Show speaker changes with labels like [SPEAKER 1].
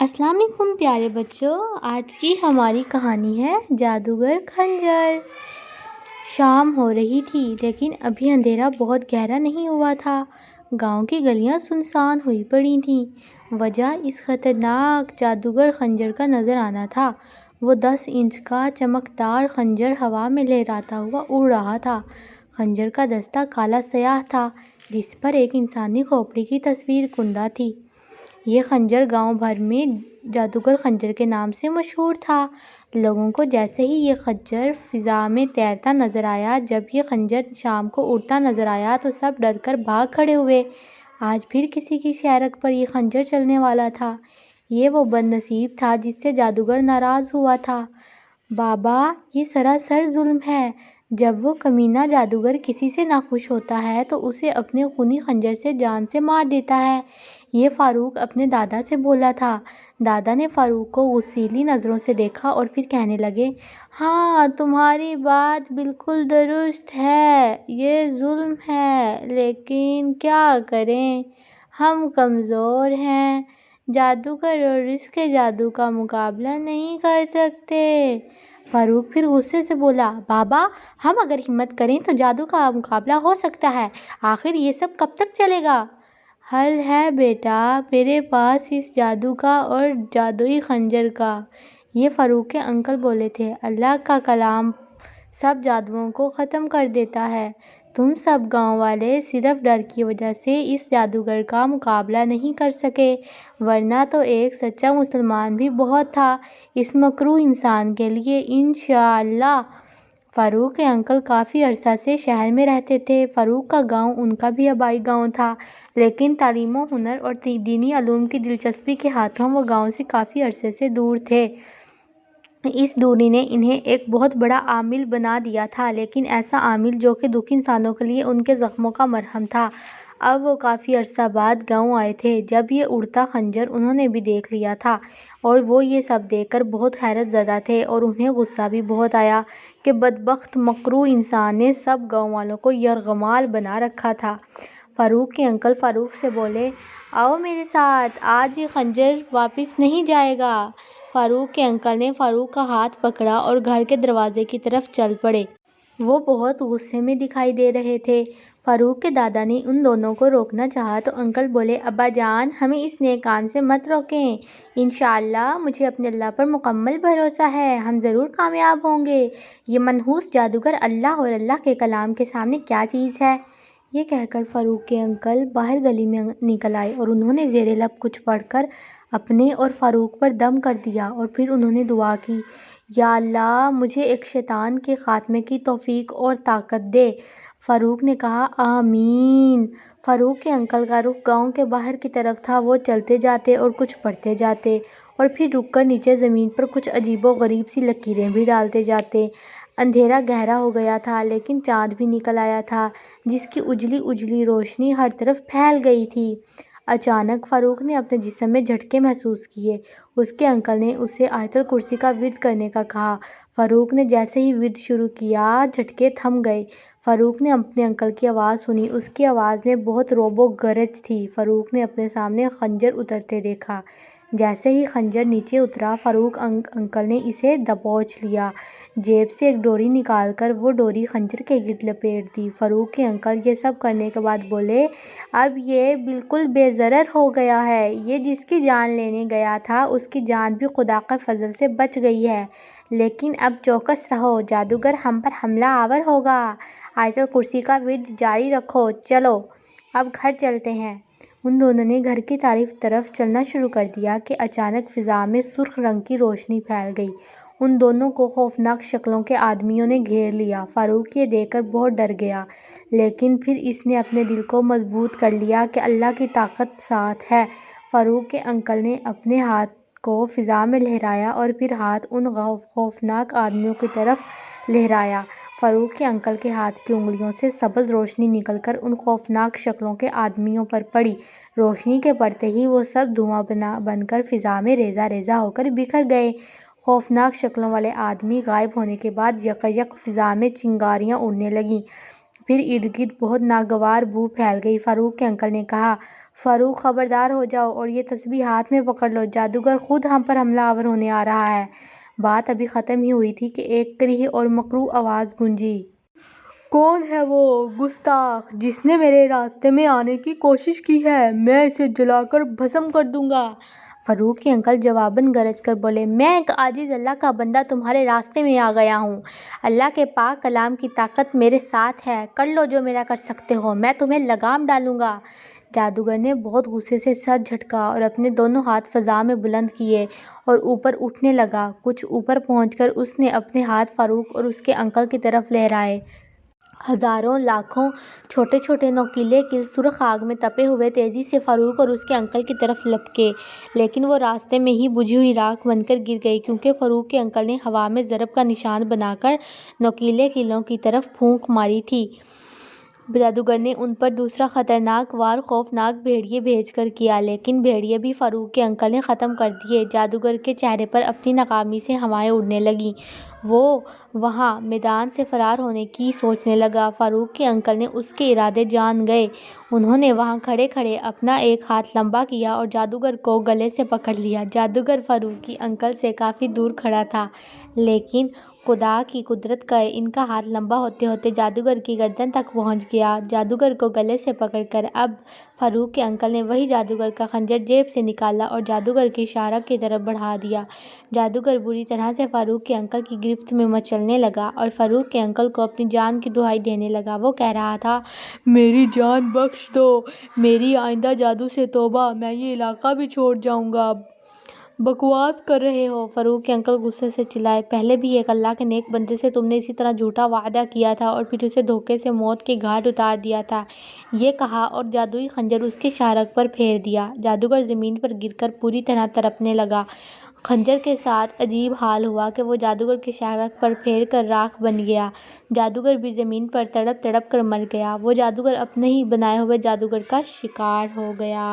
[SPEAKER 1] السلام علیکم پیارے بچوں، آج کی ہماری کہانی ہے جادوگر خنجر۔ شام ہو رہی تھی لیکن ابھی اندھیرا بہت گہرا نہیں ہوا تھا۔ گاؤں کی گلیاں سنسان ہوئی پڑی تھیں۔ وجہ اس خطرناک جادوگر خنجر کا نظر آنا تھا۔ وہ 10 انچ کا چمکدار خنجر ہوا میں لہراتا ہوا اڑ رہا تھا۔ خنجر کا دستہ کالا سیاہ تھا جس پر ایک انسانی کھوپڑی کی تصویر کندہ تھی۔ یہ خنجر گاؤں بھر میں جادوگر خنجر کے نام سے مشہور تھا۔ لوگوں کو جیسے ہی یہ خنجر فضا میں تیرتا نظر آیا، جب یہ خنجر شام کو اڑتا نظر آیا تو سب ڈر کر بھاگ کھڑے ہوئے۔ آج پھر کسی کی شہرک پر یہ خنجر چلنے والا تھا۔ یہ وہ بد نصیب تھا جس سے جادوگر ناراض ہوا تھا۔ بابا، یہ سراسر ظلم ہے۔ جب وہ کمینہ جادوگر کسی سے ناخوش ہوتا ہے تو اسے اپنے خونی خنجر سے جان سے مار دیتا ہے۔ یہ فاروق اپنے دادا سے بولا تھا۔ دادا نے فاروق کو غصیلی نظروں سے دیکھا اور پھر کہنے لگے، ہاں، تمہاری بات بالکل درست ہے، یہ ظلم ہے، لیکن کیا کریں، ہم کمزور ہیں، جادوگر اور اس کے جادو کا مقابلہ نہیں کر سکتے۔ فاروق پھر غصے سے بولا، بابا، ہم اگر ہمت کریں تو جادو کا مقابلہ ہو سکتا ہے، آخر یہ سب کب تک چلے گا؟ حل ہے بیٹا، میرے پاس اس جادو کا اور جادوئی خنجر کا۔ یہ فاروق کے انکل بولے تھے، اللہ کا کلام سب جادوؤں کو ختم کر دیتا ہے۔ تم سب گاؤں والے صرف ڈر کی وجہ سے اس جادوگر کا مقابلہ نہیں کر سکے، ورنہ تو ایک سچا مسلمان بھی بہت تھا اس مکروہ انسان کے لیے، انشاءاللہ۔ فاروق کے انکل کافی عرصہ سے شہر میں رہتے تھے۔ فاروق کا گاؤں ان کا بھی آبائی گاؤں تھا، لیکن تعلیم و ہنر اور دینی علوم کی دلچسپی کے ہاتھوں وہ گاؤں سے کافی عرصے سے دور تھے۔ اس دوری نے انہیں ایک بہت بڑا عامل بنا دیا تھا، لیکن ایسا عامل جو کہ دکھ انسانوں کے لیے ان کے زخموں کا مرہم تھا۔ اب وہ کافی عرصہ بعد گاؤں آئے تھے جب یہ اڑتا خنجر انہوں نے بھی دیکھ لیا تھا، اور وہ یہ سب دیکھ کر بہت حیرت زدہ تھے، اور انہیں غصہ بھی بہت آیا کہ بدبخت مکروہ انسان نے سب گاؤں والوں کو یرغمال بنا رکھا تھا۔ فاروق کے انکل فاروق سے بولے، آؤ میرے ساتھ، آج یہ خنجر واپس نہیں جائے گا۔ فاروق کے انکل نے فاروق کا ہاتھ پکڑا اور گھر کے دروازے کی طرف چل پڑے۔ وہ بہت غصے میں دکھائی دے رہے تھے۔ فاروق کے دادا نے ان دونوں کو روکنا چاہا تو انکل بولے، ابا جان، ہمیں اس نیک کام سے مت روکیں، انشاءاللہ مجھے اپنے اللہ پر مکمل بھروسہ ہے، ہم ضرور کامیاب ہوں گے۔ یہ منحوس جادوگر اللہ اور اللہ کے کلام کے سامنے کیا چیز ہے؟ یہ کہہ کر فاروق کے انکل باہر گلی میں نکل آئے اور انہوں نے زیر لب کچھ پڑھ کر اپنے اور فاروق پر دم کر دیا، اور پھر انہوں نے دعا کی، یا اللہ، مجھے ایک شیطان کے خاتمے کی توفیق اور طاقت دے۔ فاروق نے کہا، آمین۔ فاروق کے انکل کا رخ گاؤں کے باہر کی طرف تھا۔ وہ چلتے جاتے اور کچھ پڑھتے جاتے، اور پھر رک کر نیچے زمین پر کچھ عجیب و غریب سی لکیریں بھی ڈالتے جاتے۔ اندھیرا گہرا ہو گیا تھا لیکن چاند بھی نکل آیا تھا جس کی اجلی اجلی روشنی ہر طرف پھیل گئی تھی۔ اچانک فاروق نے اپنے جسم میں جھٹکے محسوس کیے۔ اس کے انکل نے اسے آیت الکرسی کا ورد کرنے کا کہا۔ فاروق نے جیسے ہی ورد شروع کیا، جھٹکے تھم گئے۔ فاروق نے اپنے انکل کی آواز سنی، اس کی آواز میں بہت روب و گرج تھی۔ فاروق نے اپنے سامنے خنجر اترتے دیکھا۔ جیسے ہی خنجر نیچے اترا، فاروق انکل نے اسے دبوچ لیا۔ جیب سے ایک ڈوری نکال کر وہ ڈوری خنجر کے گرد لپیٹ دی۔ فاروق کے انکل یہ سب کرنے کے بعد بولے، اب یہ بالکل بے ضرر ہو گیا ہے، یہ جس کی جان لینے گیا تھا اس کی جان بھی خدا کے فضل سے بچ گئی ہے، لیکن اب چوکس رہو، جادوگر ہم پر حملہ آور ہوگا، آیت الکرسی کا ورد جاری رکھو، چلو اب گھر چلتے ہیں۔ ان دونوں نے گھر کی طرف چلنا شروع کر دیا کہ اچانک فضا میں سرخ رنگ کی روشنی پھیل گئی۔ ان دونوں کو خوفناک شکلوں کے آدمیوں نے گھیر لیا۔ فاروق یہ دیکھ کر بہت ڈر گیا، لیکن پھر اس نے اپنے دل کو مضبوط کر لیا کہ اللہ کی طاقت ساتھ ہے۔ فاروق کے انکل نے اپنے ہاتھ کو فضا میں لہرایا اور پھر ہاتھ ان خوفناک آدمیوں کی طرف لہرایا۔ فاروق کے انکل کے ہاتھ کی انگلیوں سے سبز روشنی نکل کر ان خوفناک شکلوں کے آدمیوں پر پڑی۔ روشنی کے پڑتے ہی وہ سب دھواں بن کر فضا میں ریزہ ریزہ ہو کر بکھر گئے۔ خوفناک شکلوں والے آدمی غائب ہونے کے بعد یکایک فضا میں چنگاریاں اڑنے لگیں، پھر ارد گرد بہت ناگوار بو پھیل گئی۔ فاروق کے انکل نے کہا، فاروق خبردار ہو جاؤ اور یہ تسبیح ہاتھ میں پکڑ لو، جادوگر خود ہم پر حملہ آور ہونے آ رہا ہے۔ بات ابھی ختم ہی ہوئی تھی کہ ایک کریہ اور مکروہ آواز گونجی۔ کون ہے وہ گستاخ جس نے میرے راستے میں آنے کی کوشش کی ہے؟ میں اسے جلا کر بھسم کر دوں گا۔ فاروق کے انکل جواباً گرج کر بولے، میں ایک عاجز اللہ کا بندہ تمہارے راستے میں آ گیا ہوں۔ اللہ کے پاک کلام کی طاقت میرے ساتھ ہے، کر لو جو میرا کر سکتے ہو، میں تمہیں لگام ڈالوں گا۔ جادوگر نے بہت غصے سے سر جھٹکا اور اپنے دونوں ہاتھ فضا میں بلند کیے اور اوپر اٹھنے لگا۔ کچھ اوپر پہنچ کر اس نے اپنے ہاتھ فاروق اور اس کے انکل کی طرف لہرائے۔ ہزاروں لاکھوں چھوٹے چھوٹے نوکیلے کیل سرخ آگ میں تپے ہوئے تیزی سے فاروق اور اس کے انکل کی طرف لپکے، لیکن وہ راستے میں ہی بجھی ہوئی راکھ بن کر گر گئی، کیونکہ فاروق کے انکل نے ہوا میں ضرب کا نشان بنا کر نوکیلے کیلوں کی طرف پھونک ماری تھی۔ جادوگر نے ان پر دوسرا خطرناک وار خوفناک بھیڑیے بھیج کر کیا، لیکن بھیڑیے بھی فاروق کے انکل نے ختم کر دیے۔ جادوگر کے چہرے پر اپنی ناکامی سے ہوائیں اڑنے لگیں۔ وہ وہاں میدان سے فرار ہونے کی سوچنے لگا۔ فاروق کے انکل نے اس کے ارادے جان گئے۔ انہوں نے وہاں کھڑے کھڑے اپنا ایک ہاتھ لمبا کیا اور جادوگر کو گلے سے پکڑ لیا۔ جادوگر فاروق کے انکل سے کافی دور کھڑا تھا، لیکن خدا کی قدرت کا ان کا ہاتھ لمبا ہوتے ہوتے جادوگر کی گردن تک پہنچ گیا۔ جادوگر کو گلے سے پکڑ کر اب فاروق کے انکل نے وہی جادوگر کا خنجر جیب سے نکالا اور جادوگر کی شارک کی طرف بڑھا دیا۔ جادوگر بری طرح سے فاروق کے انکل کی گرفت میں مچلنے لگا اور فاروق کے انکل کو اپنی جان کی دہائی دینے لگا۔ وہ کہہ رہا تھا، میری جان بخش دو، میری آئندہ جادو سے توبہ، میں یہ علاقہ بھی چھوڑ جاؤں گا۔ بکواس کر رہے ہو! فاروق کے انکل غصے سے چلائے، پہلے بھی ایک اللہ کے نیک بندے سے تم نے اسی طرح جھوٹا وعدہ کیا تھا اور پھر اسے دھوکے سے موت کے گھاٹ اتار دیا تھا۔ یہ کہا اور جادوئی خنجر اس کی شارک پر پھیر دیا۔ جادوگر زمین پر گر کر پوری طرح تڑپنے لگا۔ خنجر کے ساتھ عجیب حال ہوا کہ وہ جادوگر کی شارک پر پھیر کر راکھ بن گیا۔ جادوگر بھی زمین پر تڑپ تڑپ کر مر گیا۔ وہ جادوگر اپنے ہی بنائے ہوئے جادوگر کا شکار ہو گیا۔